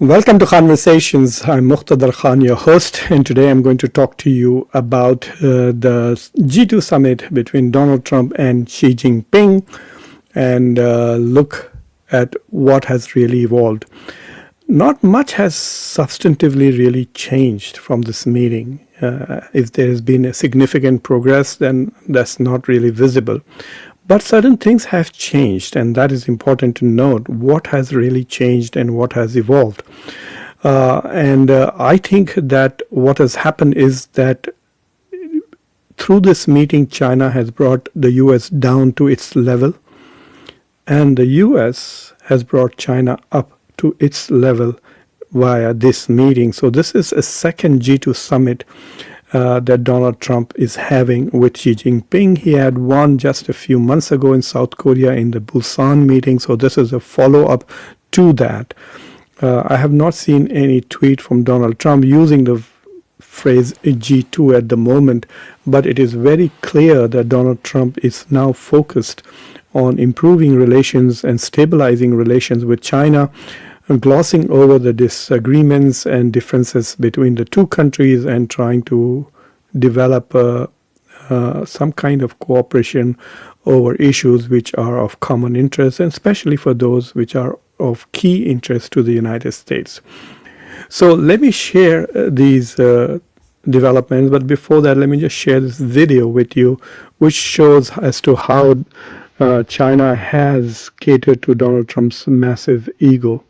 Welcome to Conversations. I'm Muqtadar Khan, your host, and today I'm going to talk to you about the G2 summit between Donald Trump and Xi Jinping and look at what has really evolved. Not much has substantively really changed from this meeting. If there has been a significant progress, then that's not really visible. But certain things have changed, and that is important to note. What has really changed and what has evolved? I think that what has happened is that through this meeting, China has brought the US down to its level, and the US has brought China up to its level via this meeting. So this is a second G2 summit that Donald Trump is having with Xi Jinping. He had one just a few months ago in South Korea in the Busan meeting, so this is a follow-up to that. I have not seen any tweet from Donald Trump using the phrase G2 at the moment, but it is very clear that Donald Trump is now focused on improving relations and stabilizing relations with China, glossing over the disagreements and differences between the two countries and trying to develop some kind of cooperation over issues which are of common interest, and especially for those which are of key interest to the United States. So let me share these developments, but before that, let me just share this video with you, which shows as to how China has catered to Donald Trump's massive ego.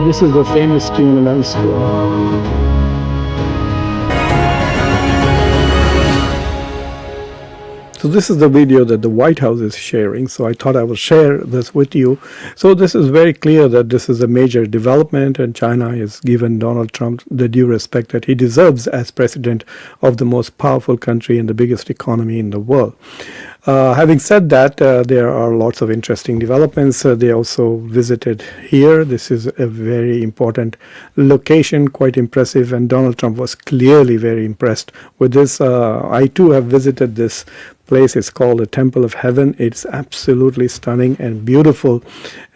This is the famous Tiananmen Square. So this is the video that the White House is sharing, so I thought I will share this with you. So this is very clear that this is a major development, and China has given Donald Trump the due respect that he deserves as president of the most powerful country and the biggest economy in the world. Having said that, there are lots of interesting developments. They also visited here. This is a very important location, quite impressive, and Donald Trump was clearly very impressed with this. I too have visited this place. It's called the Temple of Heaven. It's absolutely stunning and beautiful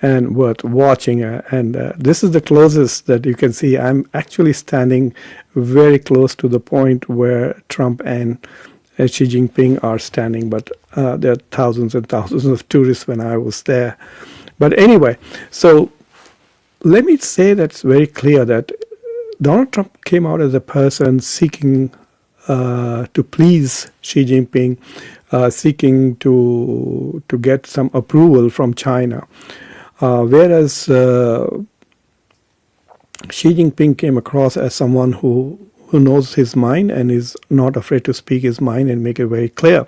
and worth watching. This is the closest that you can see. I'm actually standing very close to the point where Trump and Xi Jinping are standing, but there are thousands and thousands of tourists when I was there. But anyway, so let me say that's very clear that Donald Trump came out as a person seeking to please Xi Jinping, seeking to get some approval from China, whereas Xi Jinping came across as someone who knows his mind and is not afraid to speak his mind and make it very clear.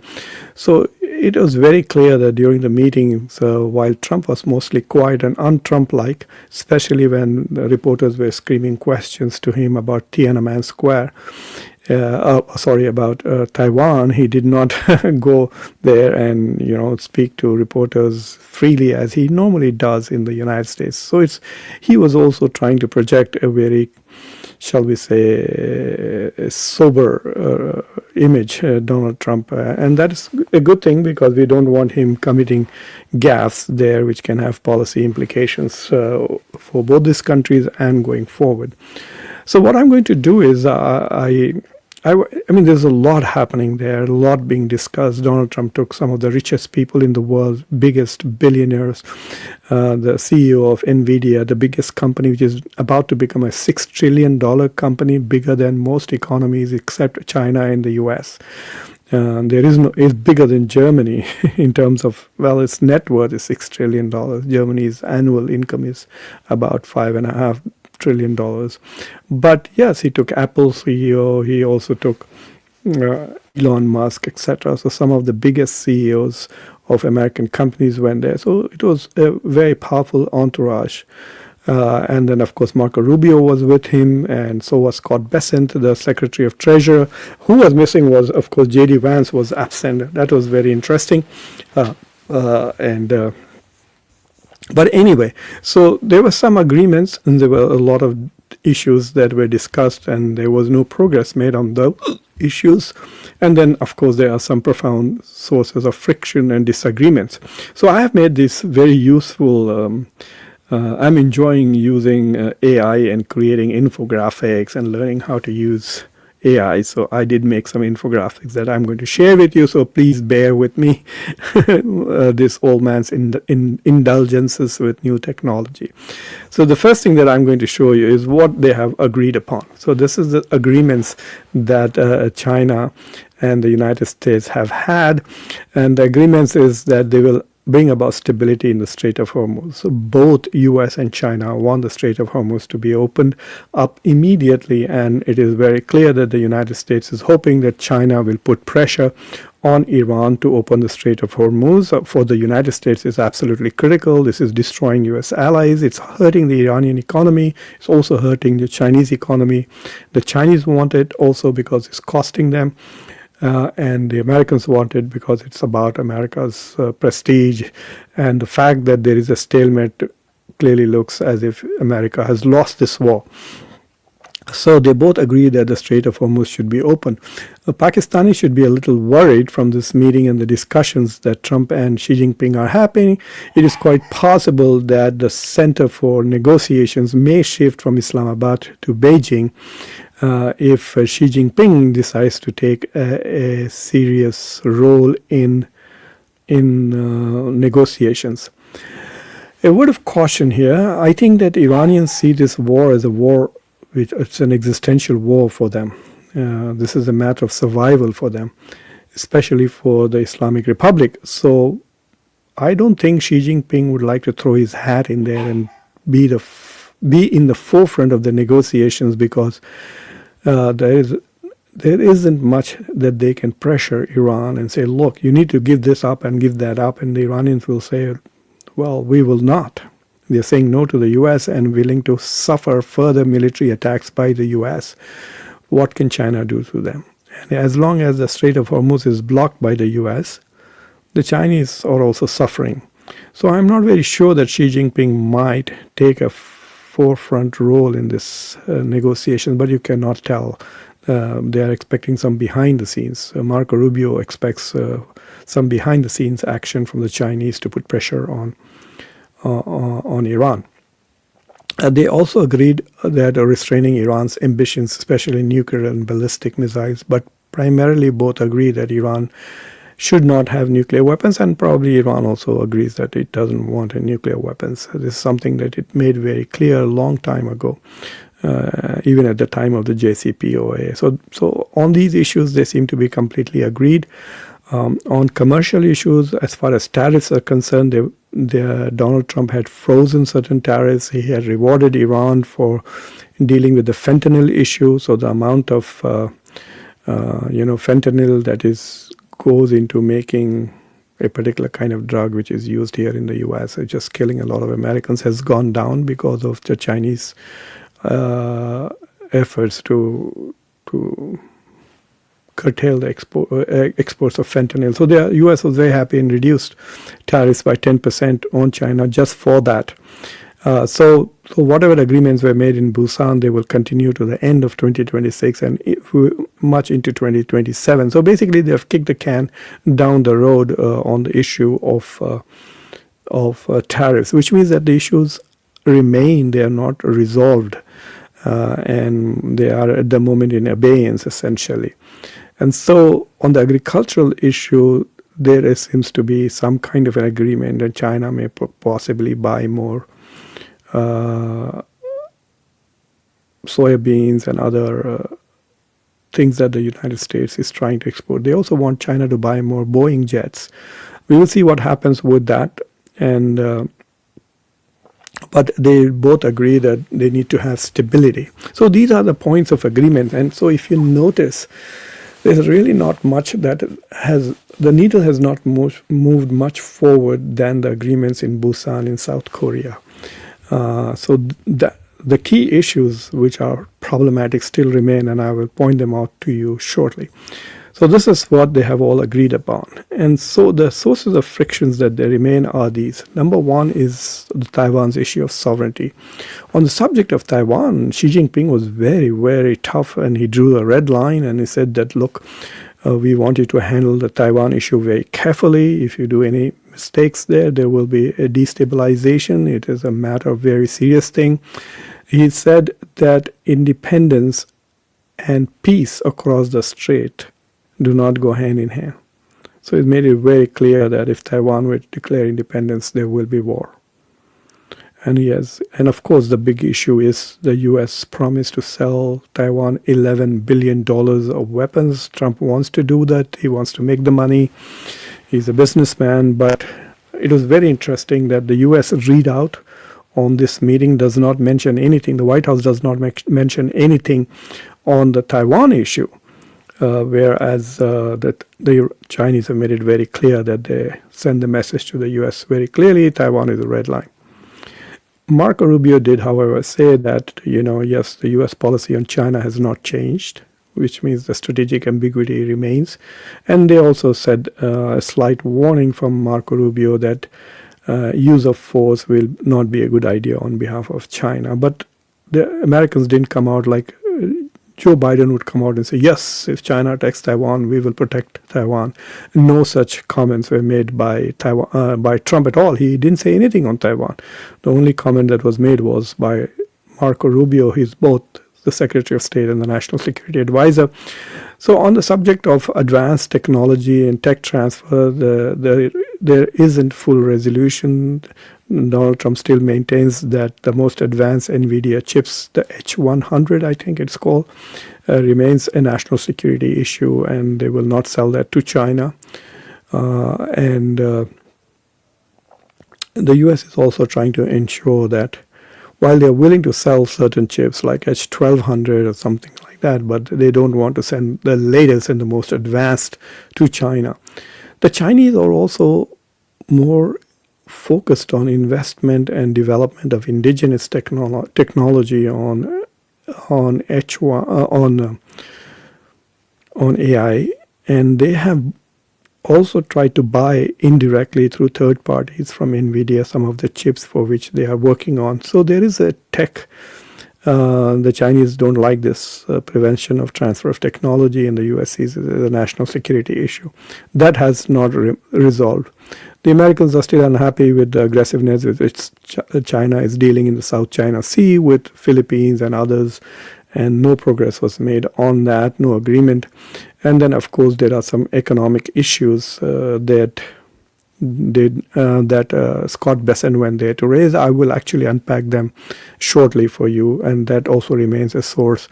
So it was very clear that during the meeting, while Trump was mostly quiet and un-Trump-like, especially when the reporters were screaming questions to him about Tiananmen Square, about Taiwan, he did not go there and speak to reporters freely as he normally does in the United States. So he was also trying to project a very, shall we say, a sober image, Donald Trump. And that is a good thing because we don't want him committing gaffes there which can have policy implications for both these countries and going forward. So what I'm going to do is I mean, there's a lot happening there, a lot being discussed. Donald Trump took some of the richest people in the world, biggest billionaires, the CEO of NVIDIA, the biggest company, which is about to become a $6 trillion company, bigger than most economies except China and the US. There is no, it's bigger than Germany in terms of, well, its net worth is $6 trillion. Germany's annual income is about $5.5 trillion. But yes, he took Apple CEO, he also took Elon Musk, etc. So some of the biggest CEOs of American companies went there. So it was a very powerful entourage. And then, of course, Marco Rubio was with him, and so was Scott Bessent, the Secretary of Treasury. Who was missing was, of course, J.D. Vance was absent. That was very interesting. But anyway, so there were some agreements, and there were a lot of issues that were discussed, and there was no progress made on those issues. And then, of course, there are some profound sources of friction and disagreements. So I have made this very useful. I'm enjoying using AI and creating infographics and learning how to use AI. So I did make some infographics that I'm going to share with you. So please bear with me, this old man's indulgences with new technology. So the first thing that I'm going to show you is what they have agreed upon. So this is the agreements that China and the United States have had. And the agreements is that they will bring about stability in the Strait of Hormuz. So both US and China want the Strait of Hormuz to be opened up immediately, and it is very clear that the United States is hoping that China will put pressure on Iran to open the Strait of Hormuz. For the United States, it's absolutely critical. This is destroying US allies. It's hurting the Iranian economy. It's also hurting the Chinese economy. The Chinese want it also because it's costing them. And the Americans want it because it's about America's prestige, and the fact that there is a stalemate clearly looks as if America has lost this war. So they both agree that the Strait of Hormuz should be open. Pakistanis should be a little worried from this meeting and the discussions that Trump and Xi Jinping are happening. It is quite possible that the center for negotiations may shift from Islamabad to Beijing if Xi Jinping decides to take a serious role in negotiations. A word of caution here. I think that Iranians see this war as a war. It's an existential war for them. This is a matter of survival for them, especially for the Islamic Republic. So I don't think Xi Jinping would like to throw his hat in there and be in the forefront of the negotiations, because there isn't much that they can pressure Iran and say, look, you need to give this up and give that up. And the Iranians will say, well, we will not. They're saying no to the U.S. and willing to suffer further military attacks by the U.S. What can China do to them? And as long as the Strait of Hormuz is blocked by the U.S., the Chinese are also suffering. So I'm not very sure that Xi Jinping might take a forefront role in this negotiation, but you cannot tell. They are expecting some behind the scenes. Marco Rubio expects some behind the scenes action from the Chinese to put pressure on Iran. They also agreed that restraining Iran's ambitions, especially nuclear and ballistic missiles, but primarily both agree that Iran should not have nuclear weapons, and probably Iran also agrees that it doesn't want nuclear weapons. This is something that it made very clear a long time ago, even at the time of the JCPOA. So on these issues, they seem to be completely agreed. On commercial issues, as far as tariffs are concerned, Donald Trump had frozen certain tariffs. He had rewarded Iran for dealing with the fentanyl issue. So the amount of fentanyl that goes into making a particular kind of drug which is used here in the U.S., just killing a lot of Americans, has gone down because of the Chinese efforts to curtail the exports of fentanyl. So the U.S. was very happy and reduced tariffs by 10% on China just for that. So whatever agreements were made in Busan, they will continue to the end of 2026 and much into 2027. So basically, they have kicked the can down the road on the issue of tariffs, which means that the issues remain. They are not resolved, and they are at the moment in abeyance, essentially. And so on the agricultural issue, there seems to be some kind of an agreement that China may possibly buy more soybeans and other things that the United States is trying to export. They also want China to buy more Boeing jets. We will see what happens with that. And but they both agree that they need to have stability. So these are the points of agreement. And so if you notice, there's really not much that the needle has not moved much forward than the agreements in Busan in South Korea. So the key issues which are problematic still remain, and I will point them out to you shortly. So this is what they have all agreed upon. And so the sources of frictions that they remain are these. Number one is Taiwan's issue of sovereignty. On the subject of Taiwan, Xi Jinping was very, very tough, and he drew a red line and he said that, look, we want you to handle the Taiwan issue very carefully. If you do any mistakes there will be a destabilization. It is a matter of very serious thing. He said that independence and peace across the strait do not go hand in hand. So it made it very clear that if Taiwan were to declare independence, there will be war. And of course the big issue is the US promise to sell Taiwan $11 billion of weapons. Trump wants to do that. He wants to make the money. He's a businessman. But it was very interesting that the US readout on this meeting does not mention anything. The White House does not mention anything on the Taiwan issue. Whereas the Chinese have made it very clear that they send the message to the U.S. very clearly, Taiwan is a red line. Marco Rubio did, however, say that, yes, the U.S. policy on China has not changed, which means the strategic ambiguity remains. And they also said a slight warning from Marco Rubio that use of force will not be a good idea on behalf of China. But the Americans didn't come out like Joe Biden would come out and say, yes, if China attacks Taiwan, we will protect Taiwan. No such comments were made by Trump at all. He didn't say anything on Taiwan. The only comment that was made was by Marco Rubio. He's both the Secretary of State and the National Security Advisor. So on the subject of advanced technology and tech transfer, there isn't full resolution. Donald Trump still maintains that the most advanced NVIDIA chips, the H100, I think it's called, remains a national security issue, and they will not sell that to China. The US is also trying to ensure that while they're willing to sell certain chips like H1200 or something like that, but they don't want to send the latest and the most advanced to China. The Chinese are also more focused on investment and development of indigenous technology on AI, and they have also tried to buy indirectly through third parties from NVIDIA some of the chips for which they are working on. So there is a tech. The Chinese don't like this prevention of transfer of technology, and the US sees it as a national security issue. That has not resolved. The Americans are still unhappy with the aggressiveness with which China is dealing in the South China Sea with Philippines and others, and no progress was made on that, no agreement. And then, of course, there are some economic issues that Scott Bessent went there to raise. I will actually unpack them shortly for you, and that also remains a source.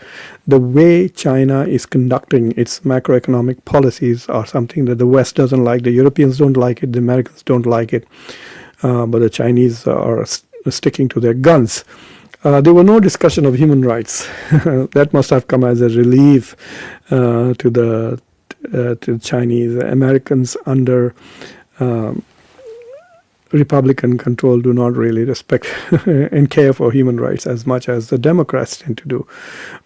The way China is conducting its macroeconomic policies are something that the West doesn't like, the Europeans don't like it, the Americans don't like it, but the Chinese are sticking to their guns. There were no discussion of human rights. That must have come as a relief to the Chinese. Americans under Republican control do not really respect and care for human rights as much as the Democrats tend to do.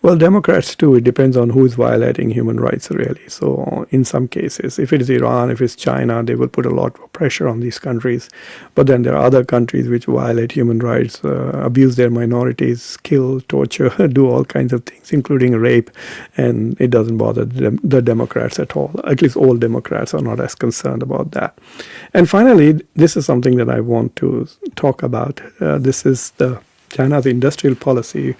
Well, Democrats too, it depends on who is violating human rights really. So in some cases, if it is Iran, if it's China, they will put a lot of pressure on these countries. But then there are other countries which violate human rights, abuse their minorities, kill, torture, do all kinds of things, including rape, and it doesn't bother the Democrats at all. At least all Democrats are not as concerned about that. And finally, this is something that I want to talk about. This is China's industrial policy,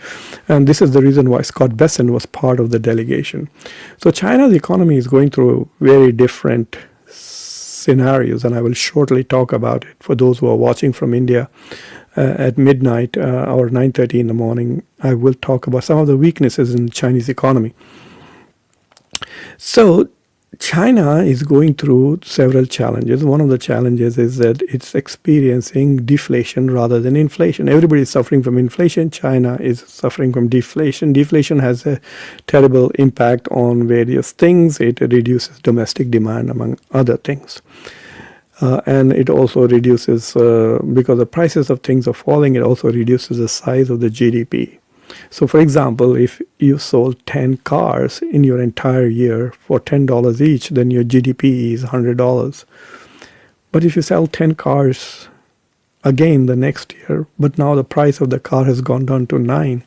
and this is the reason why Scott Bessent was part of the delegation. So China's economy is going through very different scenarios, and I will shortly talk about it. For those who are watching from India at midnight or 9:30 in the morning, I will talk about some of the weaknesses in the Chinese economy. So China is going through several challenges. One of the challenges is that it's experiencing deflation rather than inflation. Everybody is suffering from inflation. China is suffering from deflation. Deflation has a terrible impact on various things. It reduces domestic demand, among other things. And it also reduces, because the prices of things are falling, it also reduces the size of the GDP. So, for example, if you sold 10 cars in your entire year for $10 each, then your GDP is $100. But if you sell 10 cars again the next year, but now the price of the car has gone down to 9,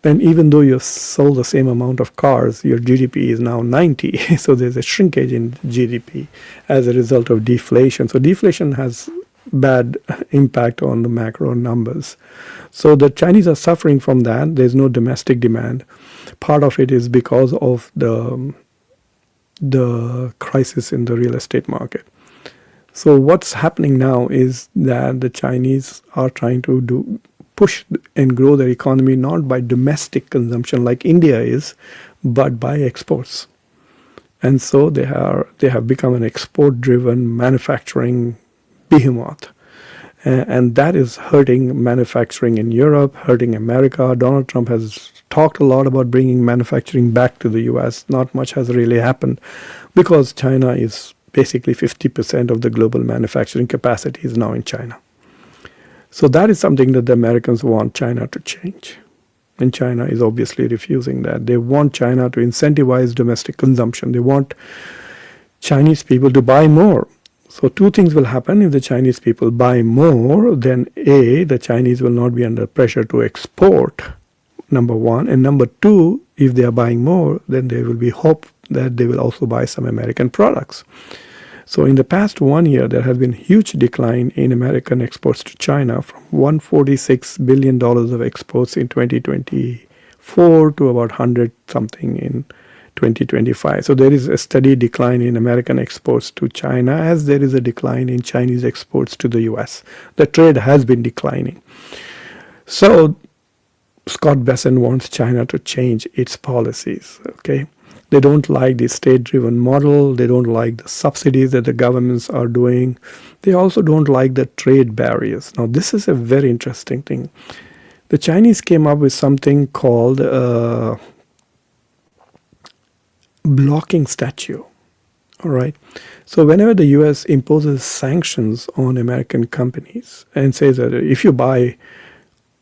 then even though you sold the same amount of cars, your GDP is now 90. So there's a shrinkage in GDP as a result of deflation. So deflation has bad impact on the macro numbers. So the Chinese are suffering from that. There's no domestic demand. Part of it is because of the crisis in the real estate market. So what's happening now is that the Chinese are trying to push and grow their economy not by domestic consumption like India is, but by exports. And so they have become an export-driven manufacturing behemoth. And that is hurting manufacturing in Europe, hurting America. Donald Trump has talked a lot about bringing manufacturing back to the US. Not much has really happened because China is basically 50% of the global manufacturing capacity is now in China. So that is something that the Americans want China to change. And China is obviously refusing that. They want China to incentivize domestic consumption. They want Chinese people to buy more. So two things will happen if the Chinese people buy more. Then A, the Chinese will not be under pressure to export, number one. And number two, if they are buying more, then there will be hope that they will also buy some American products. So in the past 1 year, there has been huge decline in American exports to China from $146 billion of exports in 2024 to about 100 something in 2025. So there is a steady decline in American exports to China as there is a decline in Chinese exports to the US. The trade has been declining. So Scott Bessent wants China to change its policies, okay? They don't like the state-driven model. They don't like the subsidies that the governments are doing. They also don't like the trade barriers. Now, this is a very interesting thing. The Chinese came up with something called blocking statute. All right. So whenever the US imposes sanctions on American companies and says that if you buy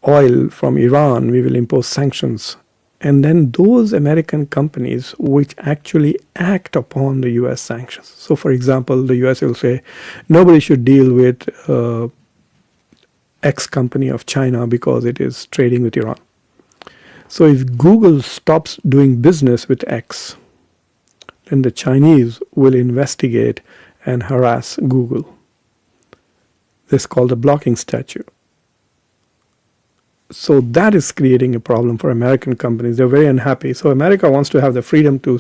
oil from Iran, we will impose sanctions. And then those American companies which actually act upon the US sanctions. So for example, the US will say, nobody should deal with X company of China because it is trading with Iran. So if Google stops doing business with X, then the Chinese will investigate and harass Google. This is called the blocking statute. So that is creating a problem for American companies. They're very unhappy. So America wants to have the freedom to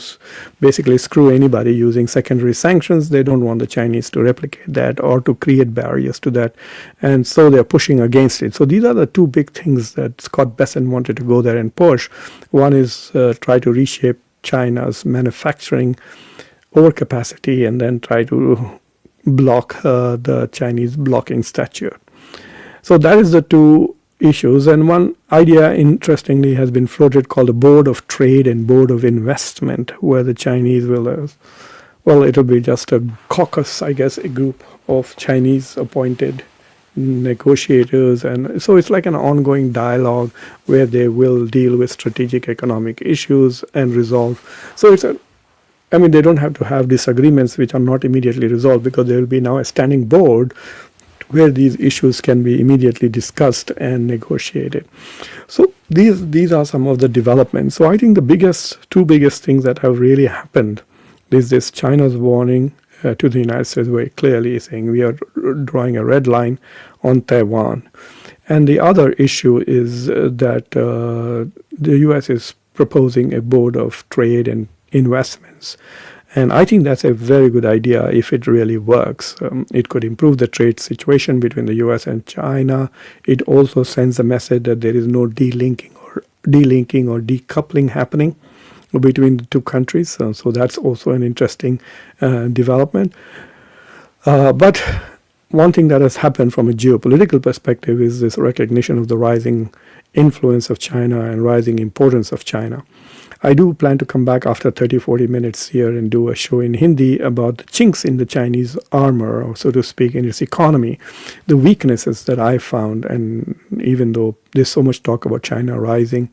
basically screw anybody using secondary sanctions. They don't want the Chinese to replicate that or to create barriers to that. And so they're pushing against it. So these are the two big things that Scott Bessent wanted to go there and push. One is try to reshape China's manufacturing overcapacity and then try to block the Chinese blocking statute. So that is the two issues. And one idea, interestingly, has been floated called the Board of Trade and Board of Investment, where the Chinese will, it'll be just a caucus, I guess, a group of Chinese appointed negotiators. And so it's like an ongoing dialogue where they will deal with strategic economic issues and resolve. So they don't have to have disagreements which are not immediately resolved because there will be now a standing board where these issues can be immediately discussed and negotiated. So these are some of the developments. So I think the two biggest things that have really happened is this China's warning to the United States very clearly saying we are drawing a red line on Taiwan. And the other issue is that the US is proposing a board of trade and investments. And I think that's a very good idea if it really works. It could improve the trade situation between the US and China. It also sends a message that there is no delinking or decoupling happening. between the two countries. So that's also an interesting development. But one thing that has happened from a geopolitical perspective is this recognition of the rising influence of China and rising importance of China. I do plan to come back after 30-40 minutes here and do a show in Hindi about the chinks in the Chinese armor, or so to speak, in its economy, the weaknesses that I found. And even though there's so much talk about China rising,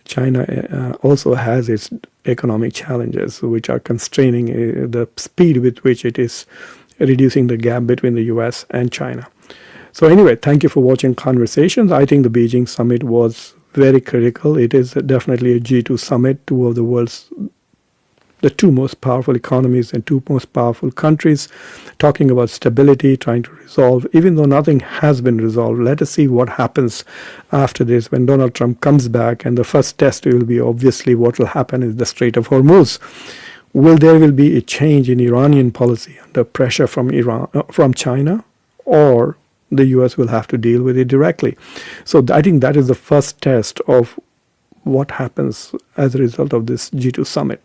China also has its economic challenges, which are constraining the speed with which it is reducing the gap between the US and China. So anyway, thank you for watching Conversations. I think the Beijing summit was very critical. It is definitely a G2 summit, two of the world's, the two most powerful economies and two most powerful countries, talking about stability, trying to resolve, even though nothing has been resolved. Let us see what happens after this when Donald Trump comes back, and the first test will be obviously what will happen in the Strait of Hormuz. Will be a change in Iranian policy under pressure from from China, or the US will have to deal with it directly? So I think that is the first test of what happens as a result of this G2 summit.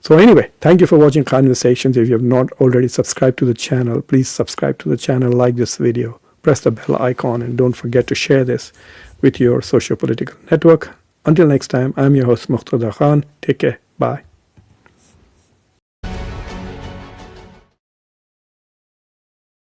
So anyway, thank you for watching Conversations. If you have not already subscribed to the channel, please subscribe to the channel, like this video, press the bell icon, and don't forget to share this with your socio-political network. Until next time, I'm your host Muqtada Khan. Take care. Bye.